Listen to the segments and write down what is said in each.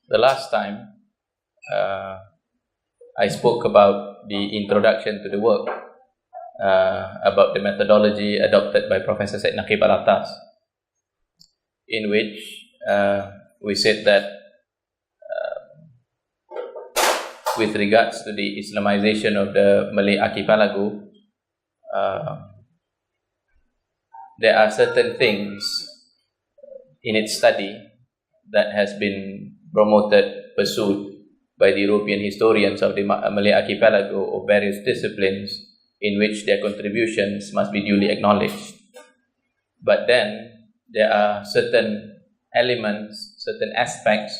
The last time I spoke about the introduction to the work, about the methodology adopted by Professor Muhiyuddin Al-Attas, in which we said that with regards to the Islamization of the Malay archipelago, there are certain things in its study that has been promoted, pursued by the European historians of the Malay archipelago of various disciplines, in which their contributions must be duly acknowledged. But then there are certain elements, certain aspects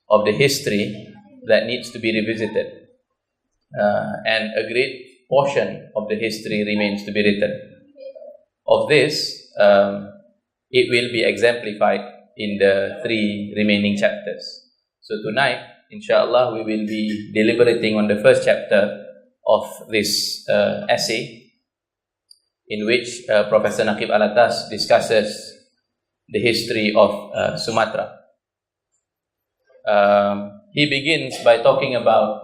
of the history that needs to be revisited, and a great portion of the history remains to be written. Of this, it will be exemplified in the 3 remaining chapters. So tonight, inshallah, we will be deliberating on the first chapter of this essay, in which Professor Muhiyuddin Al-Attas discusses the history of Sumatra. He begins by talking about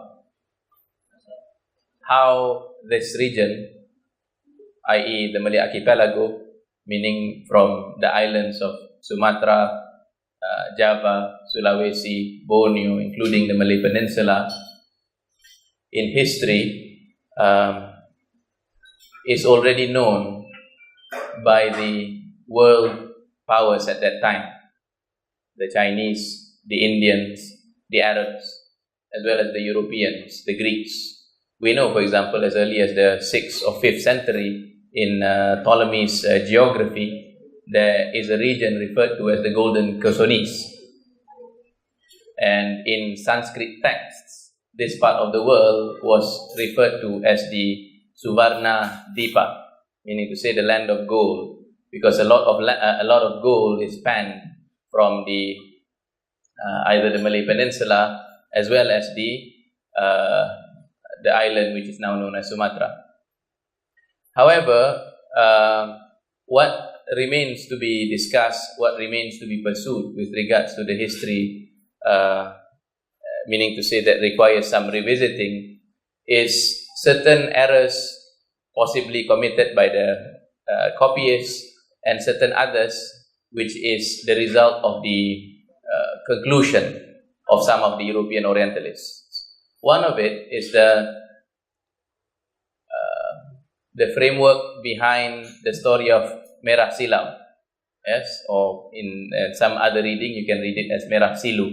how this region, i.e. the Malay archipelago, meaning from the islands of Sumatra, Java, Sulawesi, Borneo, including the Malay Peninsula, in history is already known by the world powers at that time, the Chinese, the Indians, the Arabs, as well as the Europeans, the Greeks. We know, for example, as early as the 6th or 5th century in Ptolemy's geography, there is a region referred to as the Golden Chersonese. And in Sanskrit texts, this part of the world was referred to as the Suvarna Dipa, meaning to say the land of gold, because a lot of gold is panned from the either the Malay Peninsula as well as the island which is now known as Sumatra. However, what remains to be discussed, what remains to be pursued with regards to the history, meaning to say that requires some revisiting, is certain errors possibly committed by the copyists and certain others which is the result of the conclusion of some of the European Orientalists. One of it is the framework behind the story of Merah Silau, yes, or in some other reading you can read it as Merah Silu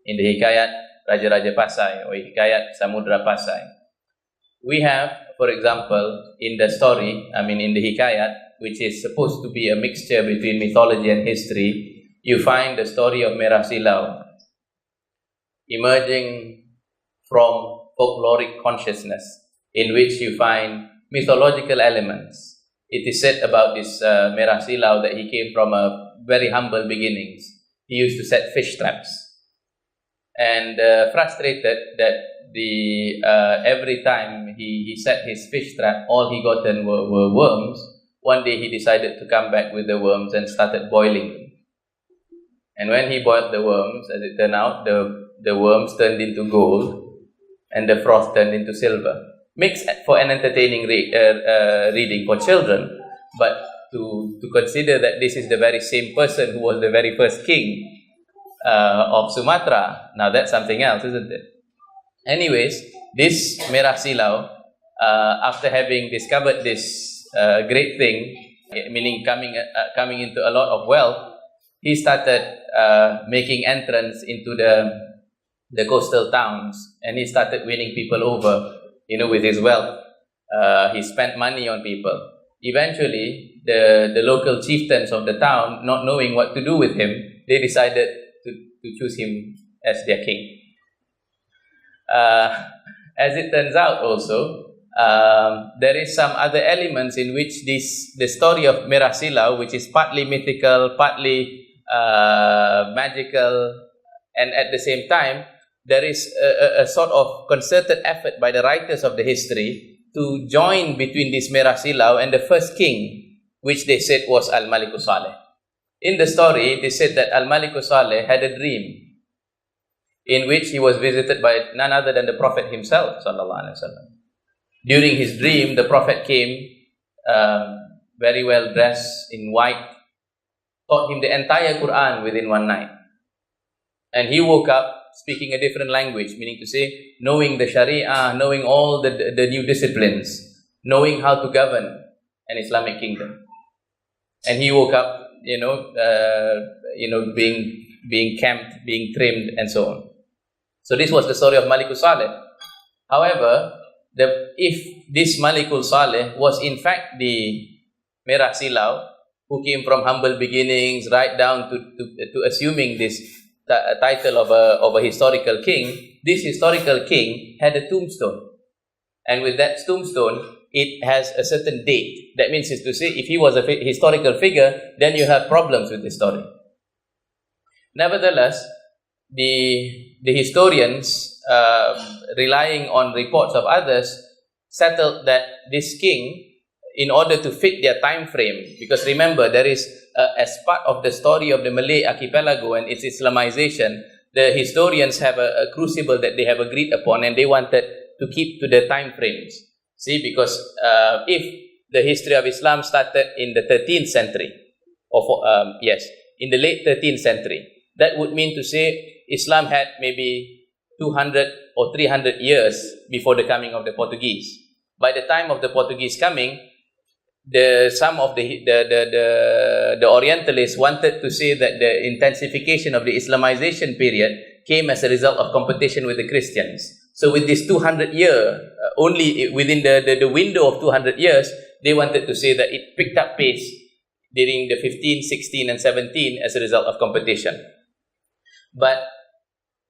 in the Hikayat Raja-Raja Pasai or Hikayat Samudra Pasai. We have, for example, in the story, in the Hikayat, which is supposed to be a mixture between mythology and history, you find the story of Merah Silau emerging from folkloric consciousness, in which you find mythological elements. It is said about this Merah Silau that he came from a very humble beginnings. He used to set fish traps, and frustrated that every time he set his fish trap, all he gotten were worms. One day he decided to come back with the worms and started boiling them. And when he boiled the worms, as it turned out, the worms turned into gold and the froth turned into silver. Makes for an entertaining reading for children, but to consider that this is the very same person who was the very first king of Sumatra, now that's something else, isn't it? Anyways, this Merah Silau, after having discovered this great thing, meaning coming into a lot of wealth, he started making entrance into the coastal towns, and he started winning people over, with his wealth. He spent money on people. Eventually, the local chieftains of the town, not knowing what to do with him, they decided to choose him as their king. As it turns out also, there is some other elements in which the story of Merah Silau, which is partly mythical, partly magical, and at the same time, there is a sort of concerted effort by the writers of the history to join between this Merah Silau and the first king, which they said was Al-Malik Saleh. In the story, they said that Al-Malik Saleh had a dream in which he was visited by none other than the Prophet himself, sallallahu alaihi wasallam. During his dream, the Prophet came very well dressed in white, taught him the entire Quran within one night. And he woke up speaking a different language, meaning to say, knowing the Sharia, knowing all the new disciplines, knowing how to govern an Islamic kingdom. And he woke up, being camped, being trimmed, and so on. So this was the story of Malikul Saleh. However, if this Malikul Saleh was in fact the Merah Silau, who came from humble beginnings right down to assuming this title of a historical king, this historical king had a tombstone. And with that tombstone, it has a certain date. That means is to say, if he was a historical figure, then you have problems with the story. Nevertheless, the historians, relying on reports of others, settled that this king, in order to fit their time frame, because remember, there is, as part of the story of the Malay archipelago and its Islamization, the historians have a crucible that they have agreed upon, and they wanted to keep to the time frames. See, because if the history of Islam started in the 13th century, in the late 13th century, that would mean to say Islam had maybe 200 or 300 years before the coming of the Portuguese. By the time of the Portuguese coming, some of the Orientalists wanted to say that the intensification of the Islamization period came as a result of competition with the Christians. So with this 200 year, only within the window of 200 years, they wanted to say that it picked up pace during the 15, 16, and 17 as a result of competition. But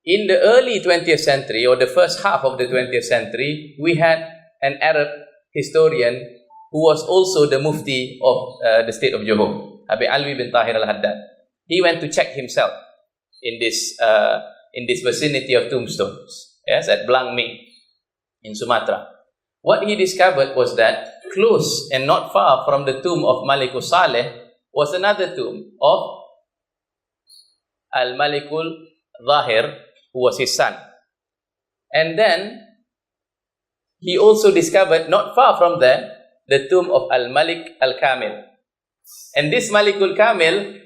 in the early 20th century, or the first half of the 20th century, we had an Arab historian who was also the Mufti of the state of Johor, Habib Alwi bin Tahir al-Haddad. He went to check himself in this vicinity of tombstones, yes, at Blang Ming in Sumatra. What he discovered was that close and not far from the tomb of Malikul Saleh was another tomb of Al-Malikul Zahir, who was his son. And then he also discovered, not far from there, the tomb of Al-Malik Al-Kamil. And this Malikul Kamil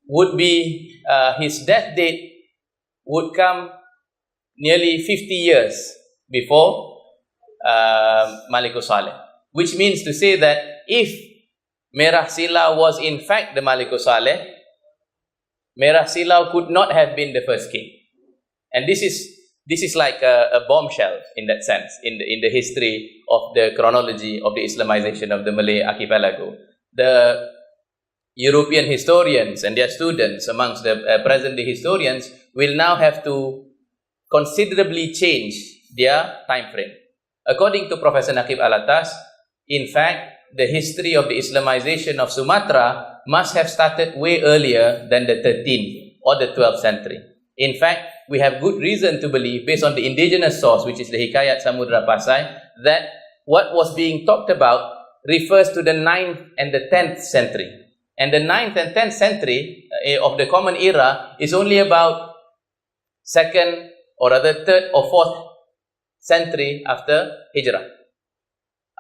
would be, his death date would come nearly 50 years before Malikul Saleh. Which means to say that if Merah Silau was in fact the Malikul Saleh, Merah Silau could not have been the first king. And this is like a bombshell in that sense, in the history of the chronology of the Islamization of the Malay archipelago. The European historians and their students amongst the present-day historians will now have to considerably change their time frame. According to Professor Naqib Al-Attas, in fact, the history of the Islamization of Sumatra must have started way earlier than the 13th or the 12th century. In fact, we have good reason to believe, based on the indigenous source, which is the Hikayat Samudra Pasai, that what was being talked about refers to the 9th and the 10th century. And the 9th and 10th century of the Common Era is only about 2nd or rather 3rd or 4th century after Hijrah,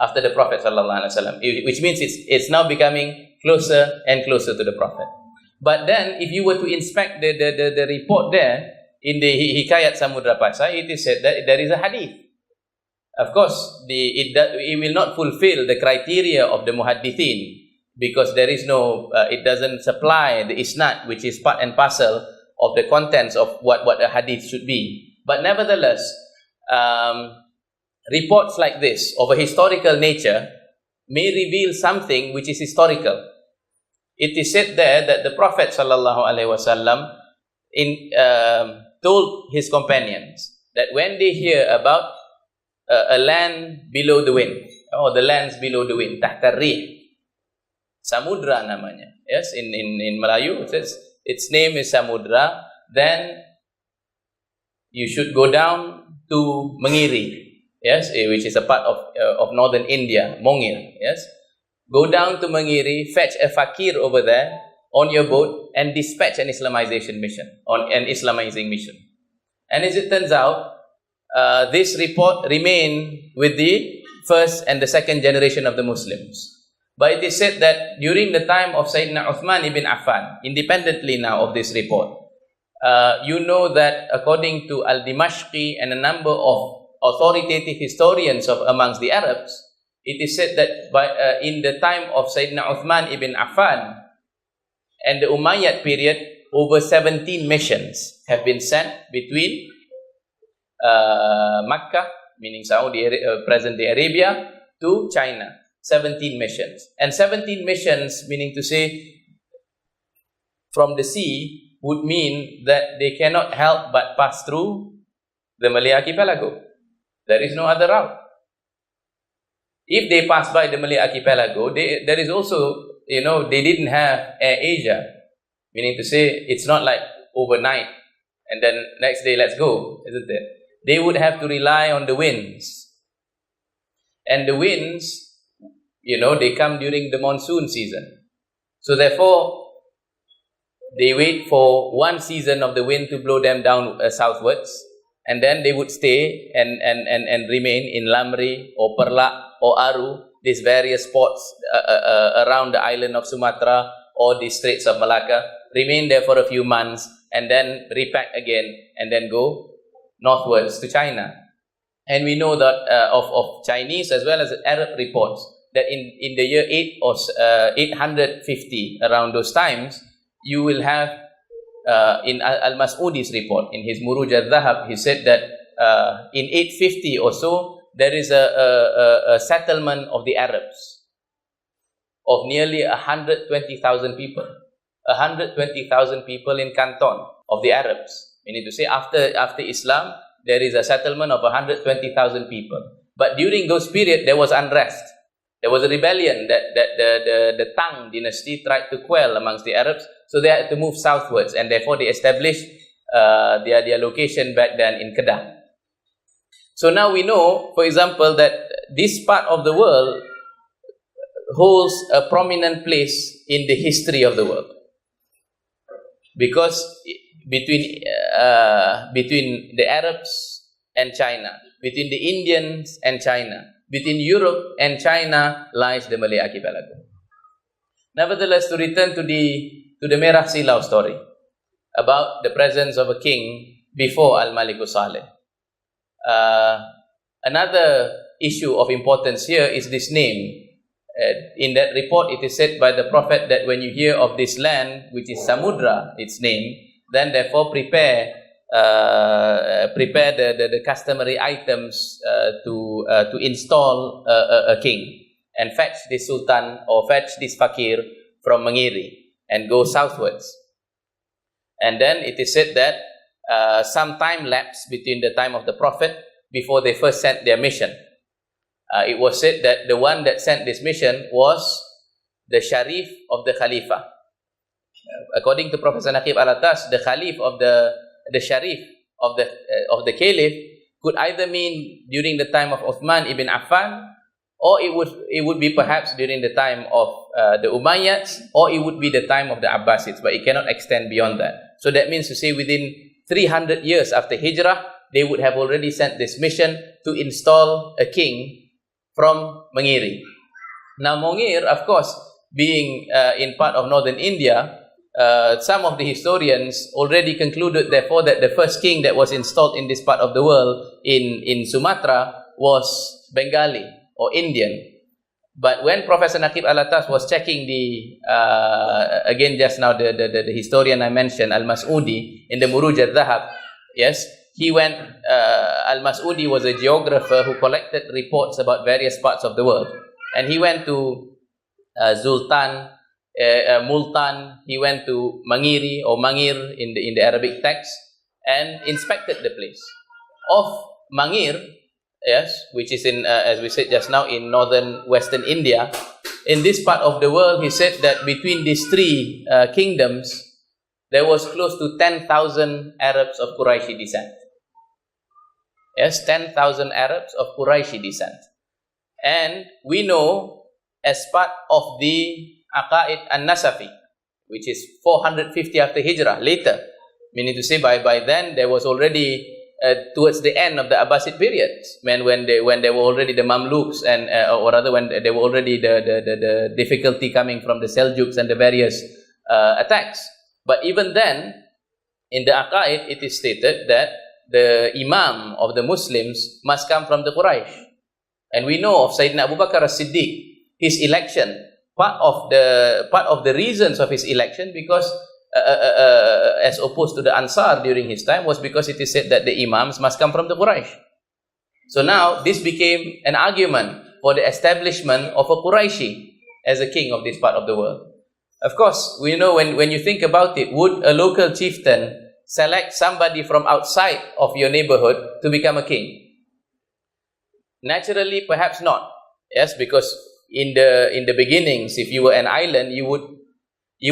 after the Prophet ﷺ, which means it's now becoming closer and closer to the Prophet. But then, if you were to inspect the report there, in the Hikayat Samudra Pasai, it is said that there is a hadith. Of course, it will not fulfill the criteria of the Muhaddithin, because there is no, it doesn't supply the isnad, which is part and parcel of the contents of what a hadith should be. But nevertheless, reports like this of a historical nature may reveal something which is historical. It is said there that the Prophet ﷺ told his companions that when they hear about a land below the wind, or the lands below the wind, tahta rih, Samudra namanya, yes, in Melayu it says its name is Samudra, then you should go down to Mengiri, yes, which is a part of northern India, Mongir, yes. Go down to Mengiri, fetch a fakir over there on your boat, and dispatch an Islamization mission, on an Islamizing mission. And as it turns out, this report remained with the first and the second generation of the Muslims. But it is said that during the time of Sayyidina Uthman ibn Affan, independently now of this report, you know that according to Al-Dimashqi and a number of authoritative historians of amongst the Arabs, it is said that in the time of Sayyidina Uthman ibn Affan and the Umayyad period, over 17 missions have been sent between Makkah, meaning present-day Arabia, to China. 17 missions. And 17 missions, meaning to say, from the sea, would mean that they cannot help but pass through the Malay archipelago. There is no other route. If they pass by the Malay archipelago, there is also, they didn't have Air Asia, meaning to say, it's not like overnight and then next day let's go, isn't it? They would have to rely on the winds. And the winds, they come during the monsoon season. So therefore, they wait for one season of the wind to blow them down southwards, and then they would stay and remain in Lamri or Perlak or Aru, these various spots around the island of Sumatra or the Straits of Malacca, remain there for a few months, and then repack again, and then go northwards to China. And we know that of Chinese as well as Arab reports, that in the year 850, around those times, you will have, in Al-Mas'udi's report, in his Muruj al-Dhahab, he said that in 850 or so, there is a settlement of the Arabs of nearly 120,000 people. 120,000 people in Canton of the Arabs. Meaning to say, after Islam, there is a settlement of 120,000 people. But during those periods, there was unrest. There was a rebellion that the Tang dynasty tried to quell amongst the Arabs, so they had to move southwards, and therefore they established their location back then in Kedah. So now we know, for example, that this part of the world holds a prominent place in the history of the world, because between the Arabs and China, between the Indians and China, between Europe and China lies the Malay archipelago. Nevertheless, to return to the Merah Silau story about the presence of a king before Al-Malikus Saleh. Another issue of importance here is this name. In that report, it is said by the Prophet that when you hear of this land, which is Samudra, its name, then therefore prepare the customary items to install a king, and fetch this sultan or fetch this fakir from Mangiri and go southwards. And then it is said that some time lapsed between the time of the Prophet before they first sent their mission. It was said that the one that sent this mission was the Sharif of the Khalifa. According to Professor Al-Attas, the Khalif of the Sharif of the Caliph could either mean during the time of Uthman ibn Affan, or it would be perhaps during the time of the Umayyads, or it would be the time of the Abbasids, but it cannot extend beyond that. So that means to say within 300 years after Hijrah, they would have already sent this mission to install a king from Mangiri. Now Mongir, of course, being in part of northern India, some of the historians already concluded therefore that the first king that was installed in this part of the world in Sumatra was Bengali or Indian. But when Professor Al-Attas was checking again just now the historian I mentioned, Al-Mas'udi, in the Muruj al-Dhahab, yes, he went, Al-Mas'udi was a geographer who collected reports about various parts of the world. And he went to Zultan, Multan, he went to Mangiri or Mangir in the Arabic text and inspected the place. Of Mangir, yes, which is in, as we said just now, in northern western India, in this part of the world, he said that between these three kingdoms, there was close to 10,000 Arabs of Quraishi descent. Yes, 10,000 Arabs of Quraishi descent. And we know, as part of the Aqaid An-Nasafi, which is 450 after Hijrah, later, meaning to say by then there was already towards the end of the Abbasid period, when they were already the Mamluks, and or rather when they were already the difficulty coming from the Seljuks and the various attacks. But even then, in the Aqaid, it is stated that the Imam of the Muslims must come from the Quraysh. And we know of Sayyidina Abu Bakr as-Siddiq, his election, part of the reasons of his election, because as opposed to the Ansar during his time, was because it is said that the Imams must come from the Quraysh. So now this became an argument for the establishment of a Qurayshi as a king of this part of the world. Of course, we know when you think about it, would a local chieftain select somebody from outside of your neighborhood to become a king? Naturally, perhaps not. Yes, because in the beginnings, if you were an island, you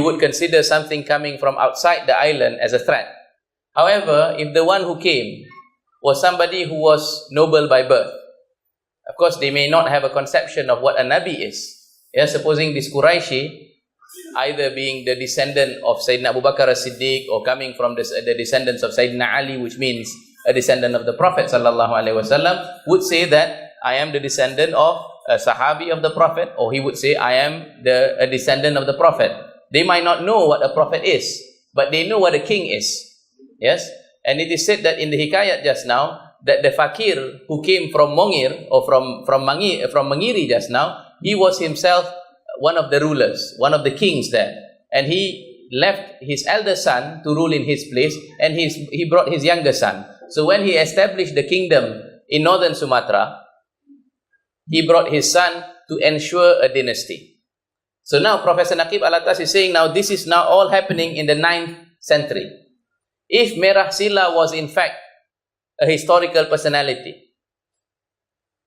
would consider something coming from outside the island as a threat. However, if the one who came was somebody who was noble by birth, of course, they may not have a conception of what a Nabi is. Yeah, supposing this Quraishi, either being the descendant of Sayyidina Abu Bakr as-Siddiq or coming from the descendants of Sayyidina Ali, which means a descendant of the Prophet sallallahu alaihi wasallam, would say that I am the descendant of a Sahabi of the Prophet, or he would say I am a descendant of the Prophet. They might not know what a Prophet is, but they know what a king is. Yes? And it is said that in the Hikayat just now, that the Fakir who came from Mongir, or from Mangiri just now, he was himself one of the rulers, one of the kings there. And he left his elder son to rule in his place, and he brought his younger son. So when he established the kingdom in northern Sumatra, he brought his son to ensure a dynasty. So now Professor Naqib Al-Attas is saying now this is now all happening in the 9th century. If Merah Sila was in fact a historical personality,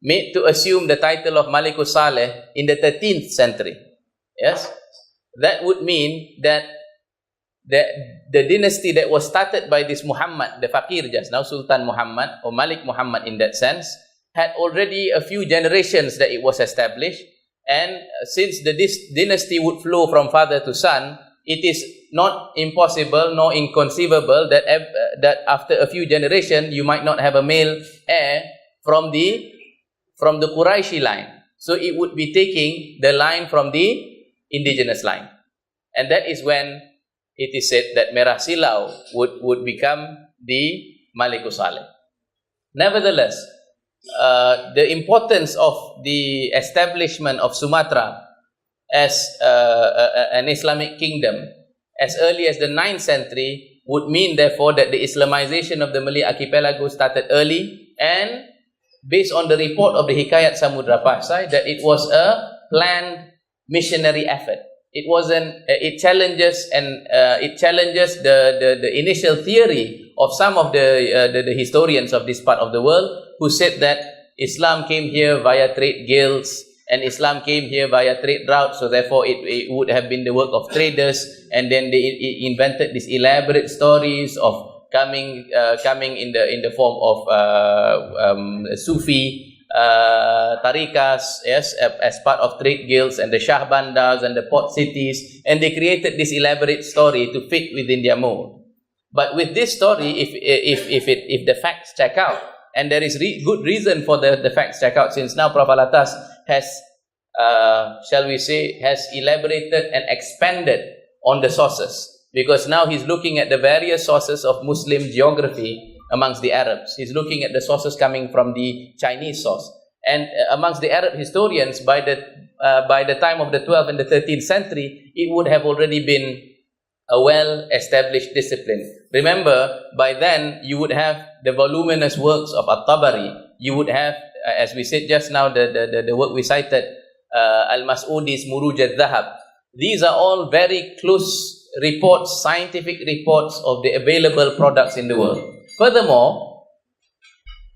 made to assume the title of Malikus Saleh in the 13th century, yes, that would mean that the dynasty that was started by this Muhammad, the Fakir just now, Sultan Muhammad or Malik Muhammad in that sense, had already a few generations that it was established. And since this dynasty would flow from father to son, it is not impossible nor inconceivable that after a few generations you might not have a male heir from the Quraishi line. So it would be taking the line from the indigenous line. And that is when it is said that Merah Silau would become the Malikus Saleh. Nevertheless, the importance of the establishment of Sumatra as an Islamic kingdom as early as the 9th century would mean therefore that the Islamization of the Malay archipelago started early, and based on the report of the Hikayat Samudra Pasai, that it was a planned missionary effort. It challenges the initial theory of some of the historians of this part of the world, who said that Islam came here via trade guilds, and Islam came here via trade routes, so therefore it would have been the work of traders, and then they invented these elaborate stories of coming in the form of Sufi tariqas, yes, as part of trade guilds and the Shah Bandars and the port cities, and they created this elaborate story to fit within their mold. But with this story, if the facts check out, and there is good reason for the facts check out, since now Prof. Al-Attas has, has elaborated and expanded on the sources, because now he's looking at the various sources of Muslim geography amongst the Arabs. He's looking at the sources coming from the Chinese source. And amongst the Arab historians, by the time of the 12th and the 13th century, it would have already been a well-established discipline. Remember, by then, you would have the voluminous works of At-Tabari. You would have, as we said just now, the work we cited, Al-Mas'udi's Muruj al-Dhahab. These are all very close reports, scientific reports of the available products in the world. Furthermore,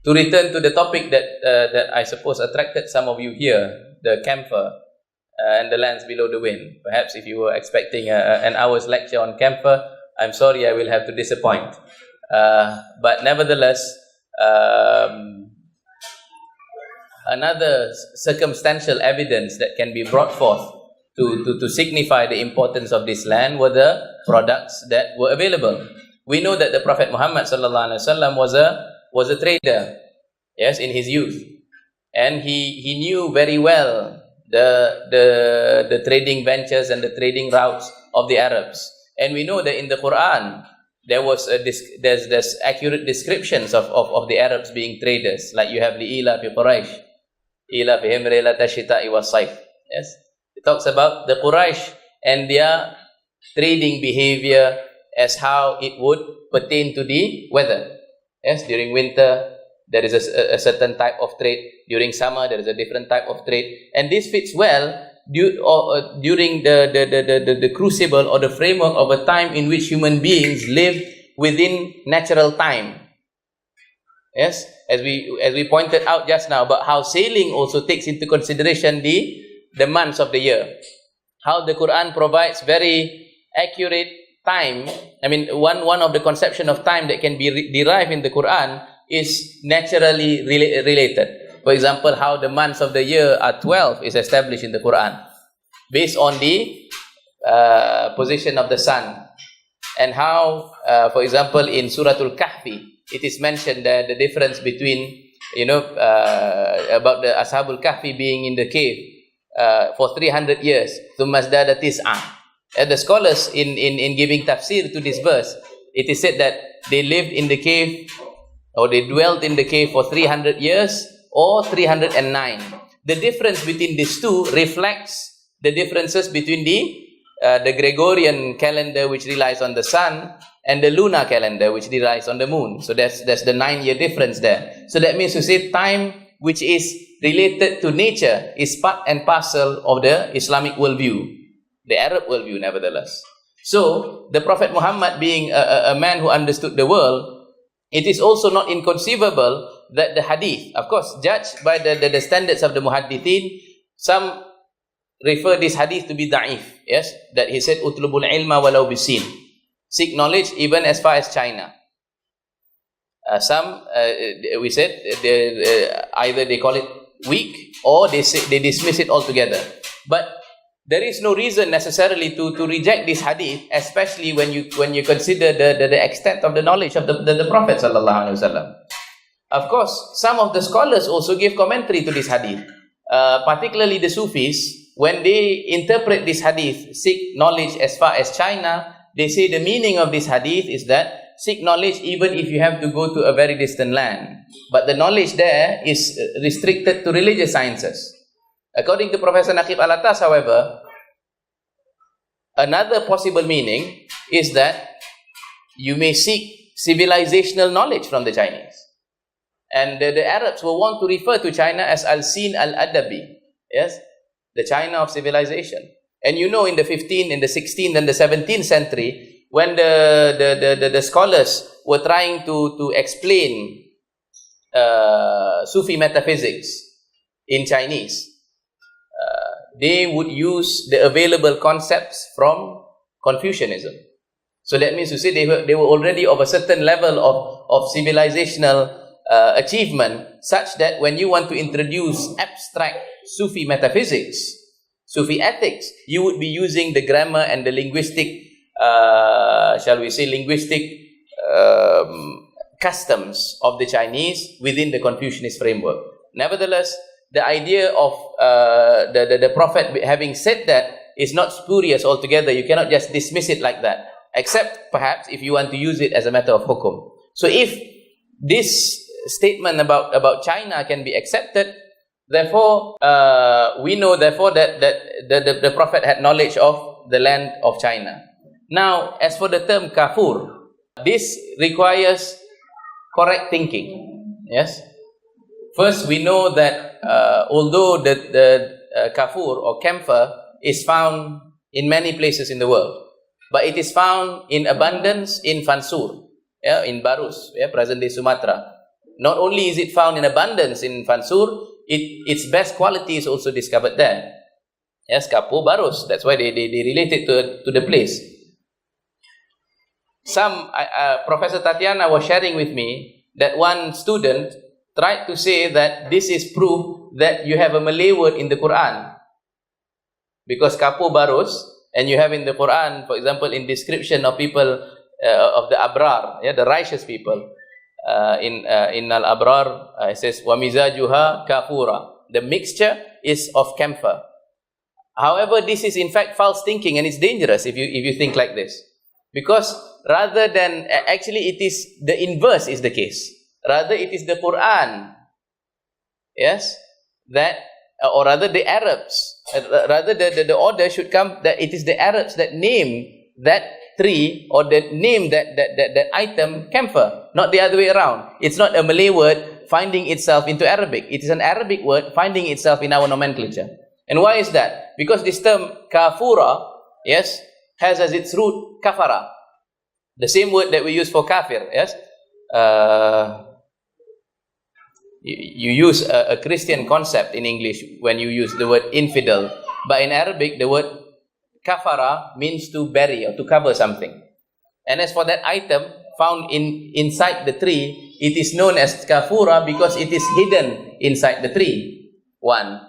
to return to the topic that I suppose attracted some of you here, the camphor and the lands below the wind. Perhaps if you were expecting an hour's lecture on camphor, I'm sorry, I will have to disappoint. But nevertheless, another circumstantial evidence that can be brought forth to signify the importance of this land were the products that were available. We know that the Prophet Muhammad sallallahu alaihi wasallam was a was a trader, yes, in his youth. And he knew very well the trading ventures and the trading routes of the Arabs. And we know that in the Quran, there's accurate descriptions of the Arabs being traders. Like you have li'ila fi Quraysh, ila fihim rihlata shita'i was sayf. Yes, it talks about the Quraysh and their trading behavior as how it would pertain to the weather. Yes, during winter there is a certain type of trade. During summer there is a different type of trade, and this fits well during the crucible or the framework of a time in which human beings live within natural time. Yes, as we pointed out just now, but how sailing also takes into consideration the months of the year. How the Quran provides very accurate time. I mean, one of the conception of time that can be derived in the Quran is naturally related. For example, how the months of the year are 12 is established in the Quran based on the position of the sun. And how, for example, in Surah Al-Kahfi, it is mentioned that the difference between, about the Ashabul Kahfi being in the cave for 300 years. ثُمَّ ازْدَادَ تِسْعًا. And the scholars in giving tafsir to this verse, it is said that they lived in the cave, or they dwelt in the cave for 300 years or 309. The difference between these two reflects the differences between the Gregorian calendar, which relies on the sun, and the lunar calendar, which relies on the moon. So that's the 9-year difference there. So that means to say time which is related to nature is part and parcel of the Islamic worldview, the Arab worldview nevertheless. So the Prophet Muhammad, being a man who understood the world, it is also not inconceivable that the hadith, of course, judged by the standards of the muhaddithin, some refer this hadith to be da'if, yes, that he said, utlubul ilma walau bisin, seek knowledge even as far as China. Some, we said, either they call it weak or they dismiss it altogether. But there is no reason necessarily to reject this hadith, especially when you consider the extent of the knowledge of the Prophet sallallahu alaihi wasallam. Of course, some of the scholars also give commentary to this hadith, particularly the Sufis. When they interpret this hadith, seek knowledge as far as China, they say the meaning of this hadith is that seek knowledge even if you have to go to a very distant land. But the knowledge there is restricted to religious sciences. According to Professor Naqib Al-Attas, however, another possible meaning is that you may seek civilizational knowledge from the Chinese. And the Arabs will want to refer to China as Al-Sin Al-Adabi, yes, the China of civilization. And you know, in the 15th, in the 16th and the 17th century, when the scholars were trying to explain Sufi metaphysics in Chinese, they would use the available concepts from Confucianism. So that means to say they were already of a certain level of civilizational achievement, such that when you want to introduce abstract Sufi metaphysics, Sufi ethics, you would be using the grammar and the linguistic, shall we say, linguistic customs of the Chinese within the Confucianist framework. Nevertheless, the idea of the Prophet having said that is not spurious altogether. You cannot just dismiss it like that, except perhaps if you want to use it as a matter of hukum. So if this statement about China can be accepted, therefore we know therefore that the Prophet had knowledge of the land of China. Now, as for the term kafur, this requires correct thinking. Yes. First, we know that although the kafur or camphor is found in many places in the world, but it is found in abundance in Fansur, yeah, in Barus, yeah, present-day Sumatra. Not only is it found in abundance in Fansur, its best quality is also discovered there. Yes, Kapu Barus. That's why they relate it to the place. Professor Tatiana was sharing with me that one student tried to say that this is proof that you have a Malay word in the Quran. Because Kapu Barus, and you have in the Quran, for example, in description of people, of the Abrar, yeah, the righteous people, in Al-Abrar, it says, وَمِزَاجُهَا كَافُورًا. The mixture is of camphor. However, this is in fact false thinking, and it's dangerous if you think like this. Because rather than, actually it is the inverse is the case. Rather it is the Quran, yes, that, or rather the Arabs, rather the order should come that it is the Arabs that name that tree or that name that item camphor, not the other way around. It's not a Malay word finding itself into Arabic. It is an Arabic word finding itself in our nomenclature. And why is that? Because this term kafura, yes, has as its root kafara, the same word that we use for kafir, yes. You use a Christian concept in English when you use the word infidel, but in Arabic the word kafara means to bury or to cover something. And as for that item found inside the tree, it is known as kafura because it is hidden inside the tree. One.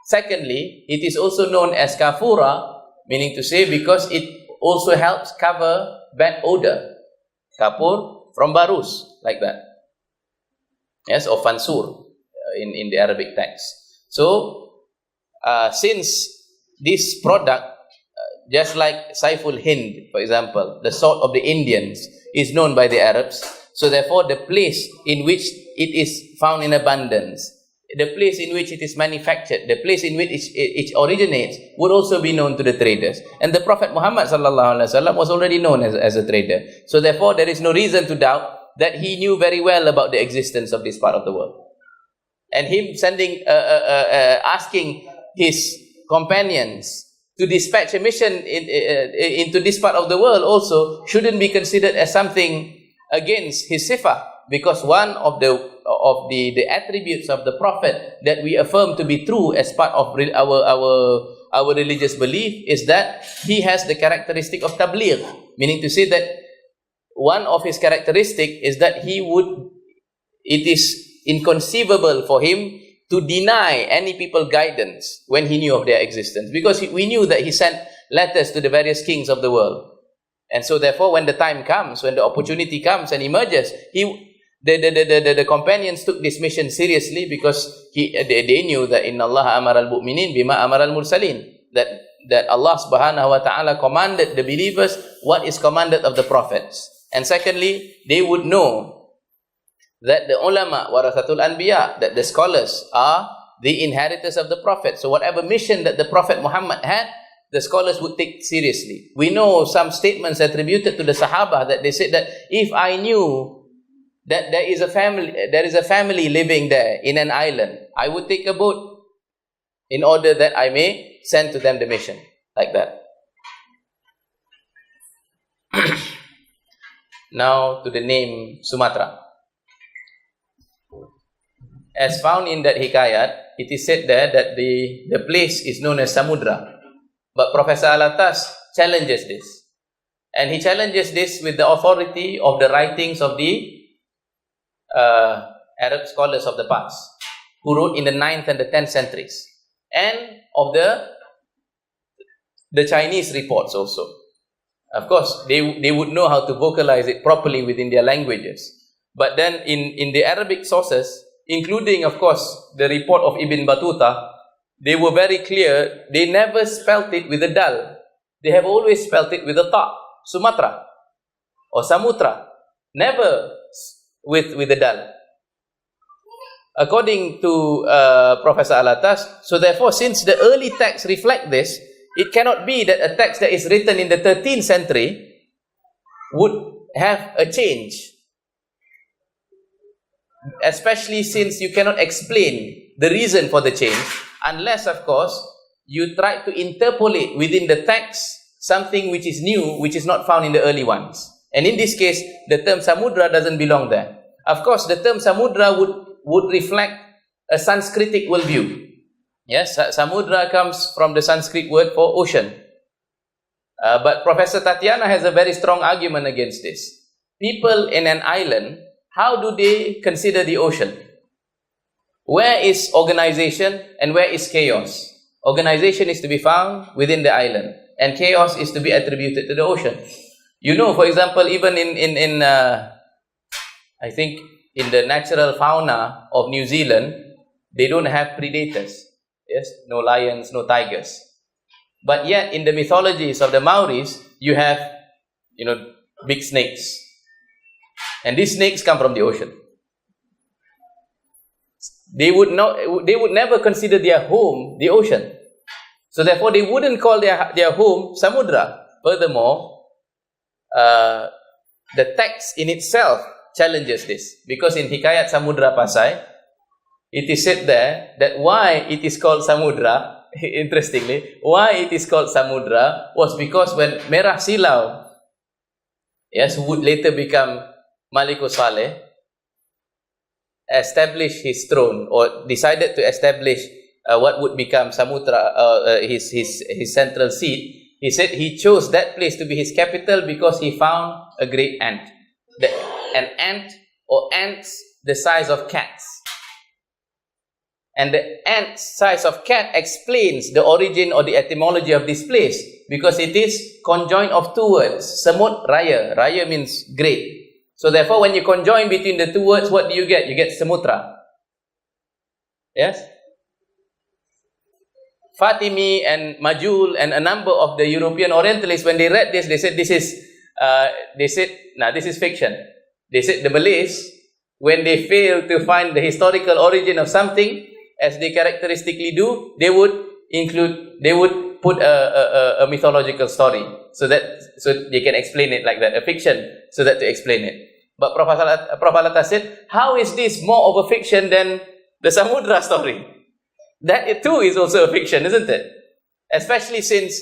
Secondly, it is also known as kafura, meaning to say because it also helps cover bad odor. Kapur from barus, like that. Yes, or fansur in the Arabic text. So, since this product, just like Saiful Hind, for example, the sword of the Indians, is known by the Arabs, so therefore the place in which it is found in abundance, the place in which it is manufactured, the place in which it originates, would also be known to the traders. And the Prophet Muhammad ﷺ was already known as a trader. So therefore there is no reason to doubt that he knew very well about the existence of this part of the world. And him asking his companions to dispatch a mission into this part of the world also shouldn't be considered as something against his sifa, because one of the attributes of the Prophet that we affirm to be true as part of our religious belief is that he has the characteristic of tabligh, meaning to say that one of his characteristics is that it is inconceivable for him to deny any people guidance when he knew of their existence, because we knew that he sent letters to the various kings of the world. And so therefore when the time comes, when the opportunity comes and emerges, the companions took this mission seriously, because they knew that inna Allah amara al-mu'minin bima amara al-mursalin, that Allah subhanahu wa ta'ala commanded the believers what is commanded of the prophets. And secondly, they would know that the ulama warathatul anbiya, that the scholars are the inheritors of the prophet. So whatever mission that the Prophet Muhammad had, the scholars would take seriously. We know some statements attributed to the Sahaba that they said that if I knew that there is a family living there in an island, I would take a boat in order that I may send to them the mission, like that. Now to the name Sumatra. As found in that hikayat, it is said there that the place is known as Samudra. But Professor Al-Attas challenges this. And he challenges this with the authority of the writings of the Arab scholars of the past, who wrote in the 9th and the 10th centuries, and of the Chinese reports also. Of course, they would know how to vocalize it properly within their languages. But then in the Arabic sources, including of course the report of Ibn Battuta, they were very clear. They never spelt it with a dal. They have always spelt it with a ta, Sumatra or Samutra, never with a dal. According to Professor Al-Attas, so therefore since the early texts reflect this, it cannot be that a text that is written in the 13th century would have a change, especially since you cannot explain the reason for the change unless, of course, you try to interpolate within the text something which is new, which is not found in the early ones. And in this case, the term Samudra doesn't belong there. Of course, the term Samudra would reflect a Sanskritic worldview. Yes, Samudra comes from the Sanskrit word for ocean. But Professor Tatiana has a very strong argument against this. People in an island, how do they consider the ocean? Where is organization and where is chaos? Organization is to be found within the island, and chaos is to be attributed to the ocean. You know, for example, even I think in the natural fauna of New Zealand, they don't have predators. Yes, no lions, no tigers. But yet, in the mythologies of the Maoris, you have, big snakes. And these snakes come from the ocean. They would never consider their home the ocean. So therefore, they wouldn't call their home Samudra. Furthermore, the text in itself challenges this. Because in Hikayat Samudra Pasai, it is said there that why it is called Samudra, interestingly, why it is called Samudra was because when Merah Silau, who would later become Maliko Saleh, established his throne or decided to establish what would become Samudra, his central seat, he said he chose that place to be his capital because he found a great ant. An ant or ants the size of cats. And the ant size of cat explains the origin or the etymology of this place because it is conjoined of two words. Samud Raya. Raya means great. So therefore, when you conjoin between the two words, what do you get? You get Samutra. Yes? Fatimi and Majul and a number of the European Orientalists, when they read this, they said this is fiction. They said the Malays, when they fail to find the historical origin of something, as they characteristically do, they would put a mythological story so they can explain it like that, a fiction, so that to explain it. But Prophet Al-Attas said, how is this more of a fiction than the Samudra story? That it too is also a fiction, isn't it? Especially since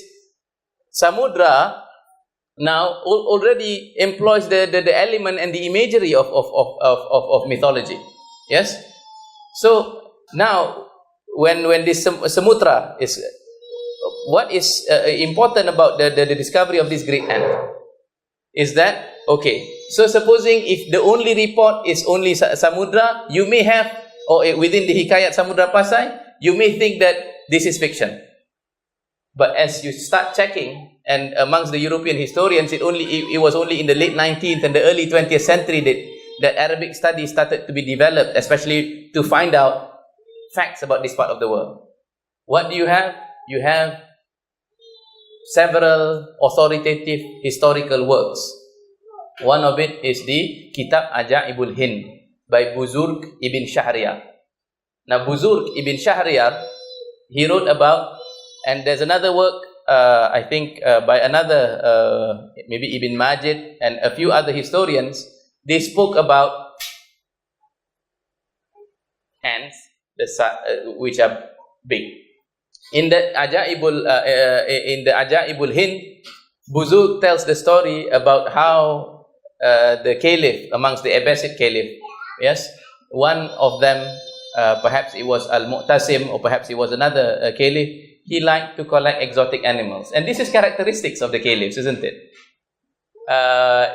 Samudra now already employs the element and the imagery of mythology. Yes? So now, when this Samutra is, what is important about the discovery of this great ant is that, okay, so supposing if the only report is only Samudra, you may have, or within the Hikayat Samudra Pasai, you may think that this is fiction. But as you start checking, and amongst the European historians, it was only in the late 19th and the early 20th century that Arabic studies started to be developed, especially to find out facts about this part of the world. What do you have? You have several authoritative historical works. One of it is the Kitab Ajaibul Hind by Buzurg ibn Shahryar. Now Buzurg ibn Shahryar, he wrote about, and there's another work, I think by another, maybe Ibn Majid and a few other historians, they spoke about ants, which are big. In the Ajaibul Hind, Buzurg tells the story about how the caliph, amongst the Abbasid caliph, yes, one of them, perhaps it was Al-Mu'tasim or perhaps it was another caliph, he liked to collect exotic animals. And this is characteristics of the caliphs, isn't it?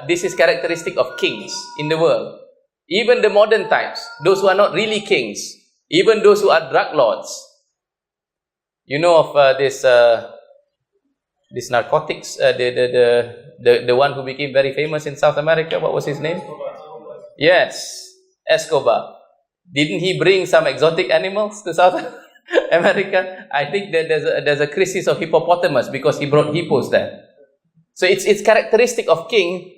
This is characteristic of kings in the world. Even the modern types, those who are not really kings, even those who are drug lords. You know of this narcotics, the one who became very famous in South America. What was his name? Yes, Escobar. Didn't he bring some exotic animals to South America? I think that there's a crisis of hippopotamus because he brought hippos there. So it's characteristic of king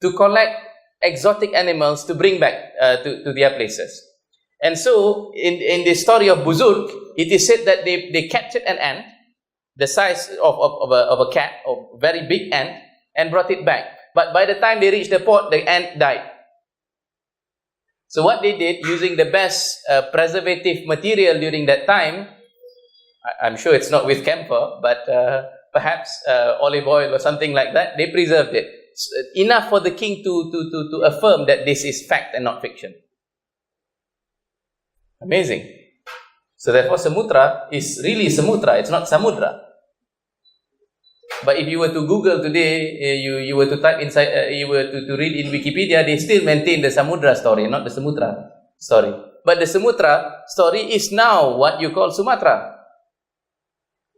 to collect exotic animals to bring back to their places. And so in the story of Buzurg, it is said that they captured an ant the size of a cat, or very big ant, and brought it back. But by the time they reached the port, the ant died. So what they did, using the best preservative material during that time, I'm sure it's not with camphor, but perhaps olive oil or something like that, they preserved it. Enough for the king to affirm that this is fact and not fiction. Amazing. So therefore Samutra is really Samutra, it's not Samudra. But if you were to Google today, you were to type inside, you were to read in Wikipedia, they still maintain the Samudra story, not the Sumatra story. But the Sumatra story is now what you call Sumatra.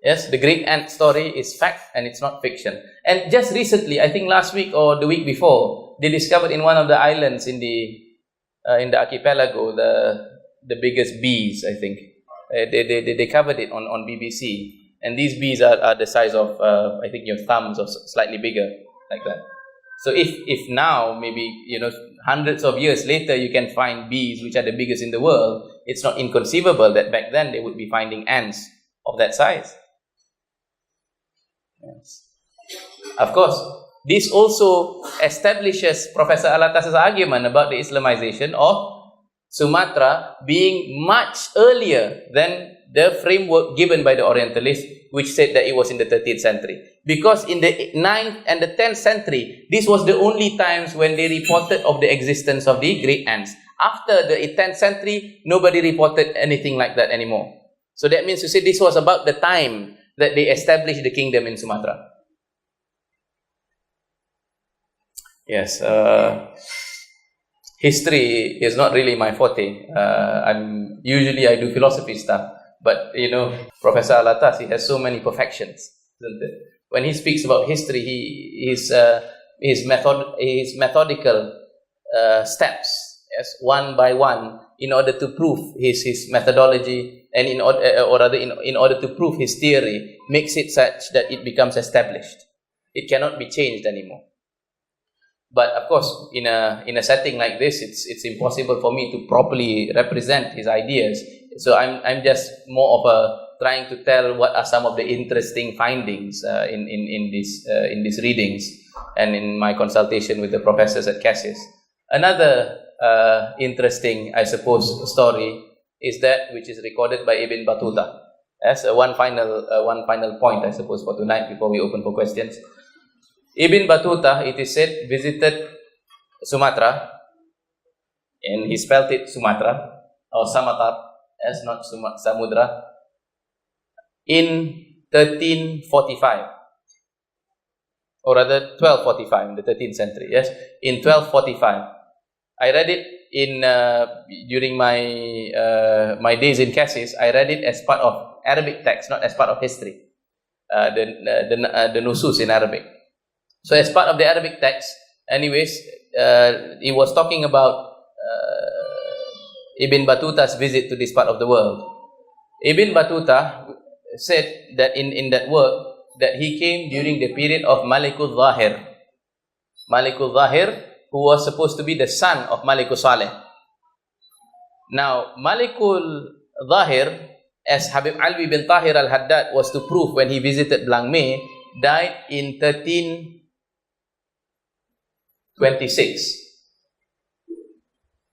Yes, the great ant story is fact and it's not fiction. And just recently, I think last week or the week before, they discovered in one of the islands in the in the archipelago, the biggest bees, I think. They covered it on BBC. And these bees are the size of, I think, your thumbs or slightly bigger, like that. So if now, maybe, hundreds of years later, you can find bees which are the biggest in the world, it's not inconceivable that back then they would be finding ants of that size. Yes. Of course, this also establishes Professor Al-Attas' argument about the Islamization of Sumatra being much earlier than the framework given by the Orientalists, which said that it was in the 13th century. Because in the 9th and the 10th century, this was the only times when they reported of the existence of the great ants. After the 10th century, nobody reported anything like that anymore. So that means to say this was about the time that they established the kingdom in Sumatra. Yes, history is not really my forte. Usually I do philosophy stuff, but Professor Al-Attas, he has so many perfections, isn't it? When he speaks about history, his methodical steps, yes, one by one, in order to prove his methodology, and in order to prove his theory, makes it such that it becomes established. It cannot be changed anymore. But of course, in a setting like this, it's impossible for me to properly represent his ideas. So I'm just more of trying to tell what are some of the interesting findings in these readings and in my consultation with the professors at Cassius. Another interesting, I suppose, story is that which is recorded by Ibn Battuta. As one final point, I suppose, for tonight before we open for questions. Ibn Battuta, it is said, visited Sumatra, and he spelt it Sumatra, or Samatar, as not Samudra, in 1345, or rather 1245, in the 13th century, yes, in 1245. I read it during my days in Cassius. I read it as part of Arabic text, not as part of history, the nusus in Arabic. So as part of the Arabic text, anyways, he was talking about Ibn Battuta's visit to this part of the world. Ibn Battuta said that in that work, that he came during the period of Malikul Zahir. Malikul Zahir, who was supposed to be the son of Malikul Saleh. Now, Malikul Zahir, as Habib Alwi bin Tahir al-Haddad was to prove when he visited Blangme, died in 1326.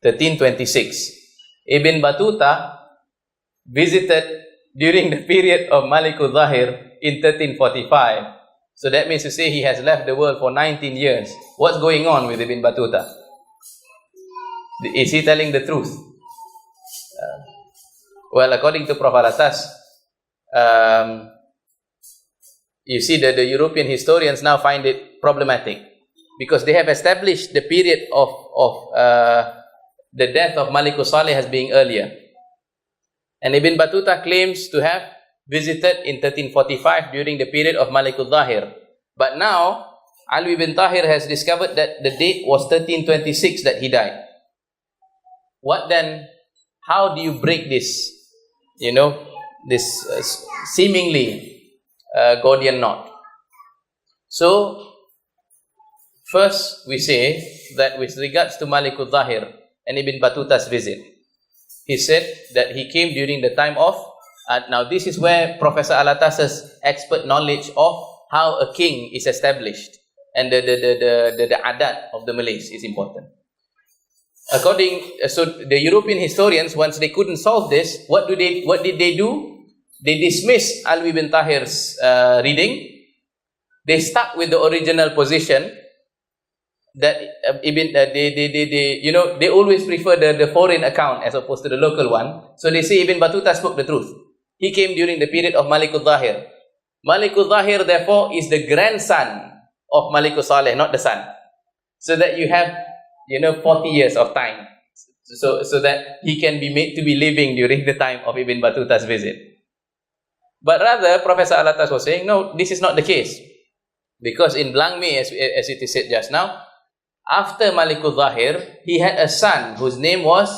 1326. Ibn Battuta visited during the period of Malikul Zahir in 1345. So that means to say he has left the world for 19 years. What's going on with Ibn Battuta? Is he telling the truth? Well, according to Prof. Al-Attas, you see that the European historians now find it problematic, because they have established the period of the death of Malikul Saleh as being earlier. And Ibn Battuta claims to have visited in 1345 during the period of Malikul Zahir. But now, Alwi bin Tahir has discovered that the date was 1326 that he died. What then, how do you break this, this seemingly Gordian knot? So, first we say that with regards to Malikul Zahir and Ibn Battuta's visit, he said that he came during the time of, now this is where Professor Al-Attas' expert knowledge of how a king is established and the adat of the Malays is important. So the European historians, once they couldn't solve this, what did they do? They dismissed Alwi bin Tahir's reading. They stuck with the original position that they always prefer the foreign account as opposed to the local one. So they say Ibn Battuta spoke the truth. He came during the period of Malikul Zahir. Malikul Zahir, therefore, is the grandson of Malikul Saleh, not the son. So that you have, 40 years of time. So that he can be made to be living during the time of Ibn Battuta's visit. But rather, Professor Al-Attas was saying, no, this is not the case. Because in Blangme, as it is said just now, After Malikul Zahir, he had a son whose name was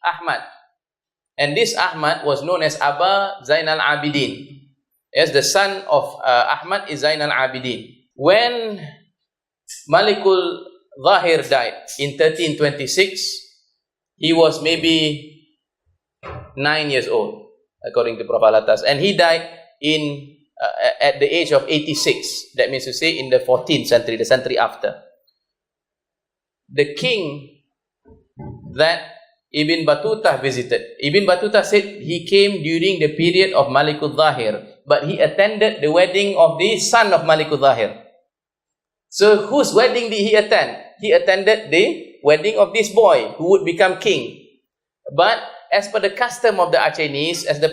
Ahmad. And this Ahmad was known as Aba Zain al-Abidin. Yes, the son of Ahmad is Zain al-Abidin. When Malikul Zahir died in 1326, he was maybe 9 years old, according to Prophet Al-Attas. And he died at the age of 86. That means to say in the 14th century, the century after. The king that Ibn Battuta visited. Ibn Battuta said he came during the period of Malikul Zahir, but he attended the wedding of the son of Malikul Zahir. So whose wedding did he attend? He attended the wedding of this boy who would become king. But as per the custom of the Acehnese, as the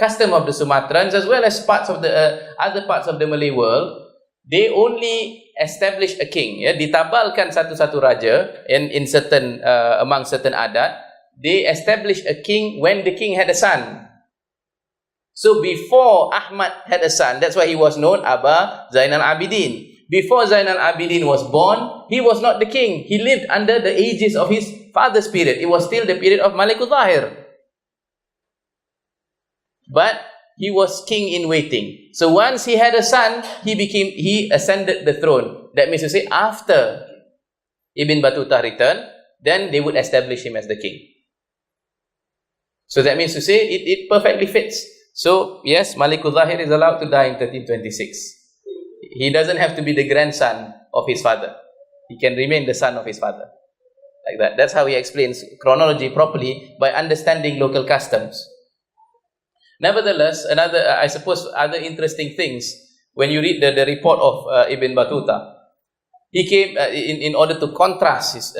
custom of the Sumatrans, as well as parts of the other parts of the Malay world, they only establish a king. Ya, ditabalkan satu-satu raja in certain among certain adat. They establish a king when the king had a son. So before Ahmad had a son, that's why he was known Aba Zain al-Abidin. Before Zain al-Abidin was born, he was not the king. He lived under the aegis of his father's period. It was still the period of Malikul Zahir. But he was king in waiting. So once he had a son, he ascended the throne. That means to say, after Ibn Battuta returned, then they would establish him as the king. So that means to say, it perfectly fits. So yes, Malikul Zahir is allowed to die in 1326. He doesn't have to be the grandson of his father. He can remain the son of his father. Like that. That's how he explains chronology properly, by understanding local customs. Nevertheless, I suppose, other interesting things, when you read the report of Ibn Battuta, he came in order to contrast his,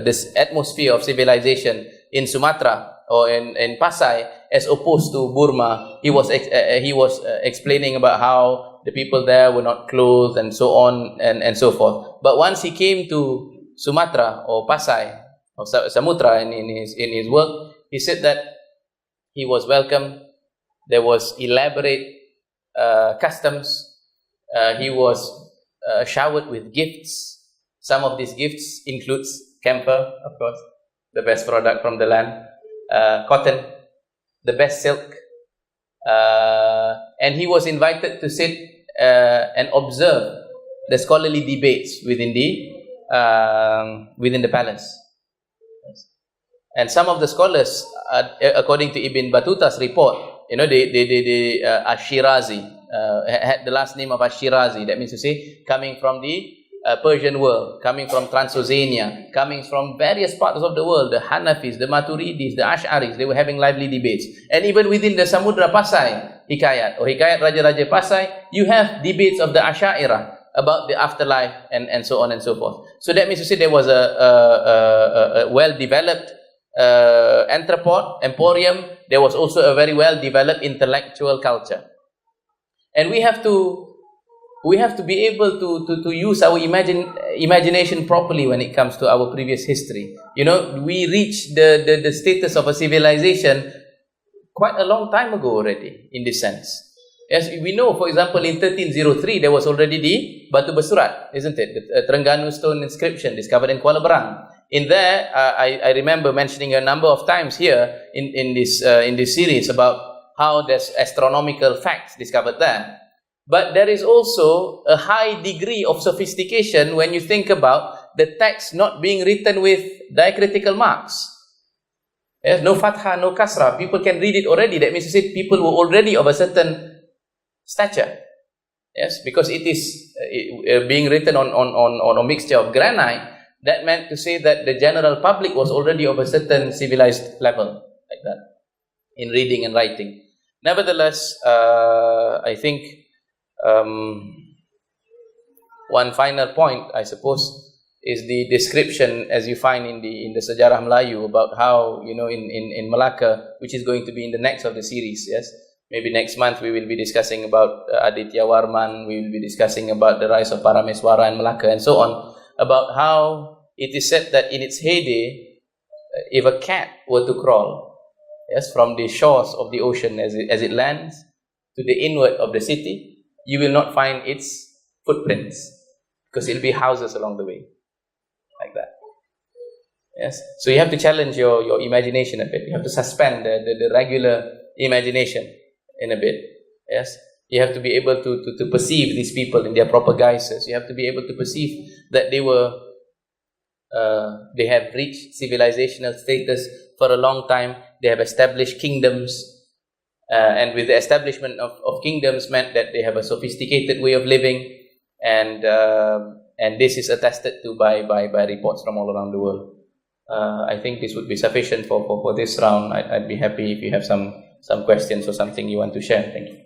this atmosphere of civilization in Sumatra or in Pasai, as opposed to Burma. He was explaining about how the people there were not clothed and so on and so forth. But once he came to Sumatra or Pasai or Samutra in his work, he said that he was welcome. There was elaborate customs. He was showered with gifts. Some of these gifts includes camphor, of course, the best product from the land, cotton, the best silk, and he was invited to sit and observe the scholarly debates within the palace. And some of the scholars, according to Ibn Battuta's report, Ash-Shirazi, had the last name of Ash-Shirazi. That means to say, coming from the Persian world, coming from Transoxania, coming from various parts of the world, the Hanafis, the Maturidis, the Ash'aris, they were having lively debates. And even within the Samudra Pasai Hikayat, or Hikayat Raja-Raja Pasai, you have debates of the Ash'airah about the afterlife and so on and so forth. So that means to say there was a well-developed emporium. There was also a very well-developed intellectual culture. And we have to be able to use our imagination properly when it comes to our previous history. We reached the status of a civilization quite a long time ago already, in this sense. As we know, for example, in 1303, there was already the Batu Bersurat, isn't it? The Terengganu stone inscription discovered in Kuala Berang. In there, I remember mentioning a number of times here in this series about how there's astronomical facts discovered there. But there is also a high degree of sophistication when you think about the text not being written with diacritical marks. Yes, no fatha, no kasra. People can read it already. That means to say people were already of a certain stature. Yes, because it is being written on a mixture of granite. That meant to say that the general public was already of a certain civilized level, like that, in reading and writing. Nevertheless, I think one final point, I suppose, is the description, as you find in the Sejarah Melayu, about how, in Malacca, which is going to be in the next of the series, yes? Maybe next month we will be discussing about Aditya Warman, we will be discussing about the rise of Parameswara in Malacca, and so on, about how it is said that in its heyday, if a cat were to crawl, yes, from the shores of the ocean as it lands to the inward of the city, you will not find its footprints. because it'll be houses along the way, like that. Yes. So you have to challenge your imagination a bit. You have to suspend the regular imagination in a bit. Yes. You have to be able to perceive these people in their proper guises. You have to be able to perceive that they have reached civilizational status for a long time. They have established kingdoms, and with the establishment of kingdoms meant that they have a sophisticated way of living, and this is attested to by reports from all around the world. I think this would be sufficient for this round. I'd be happy if you have some questions or something you want to share. Thank you.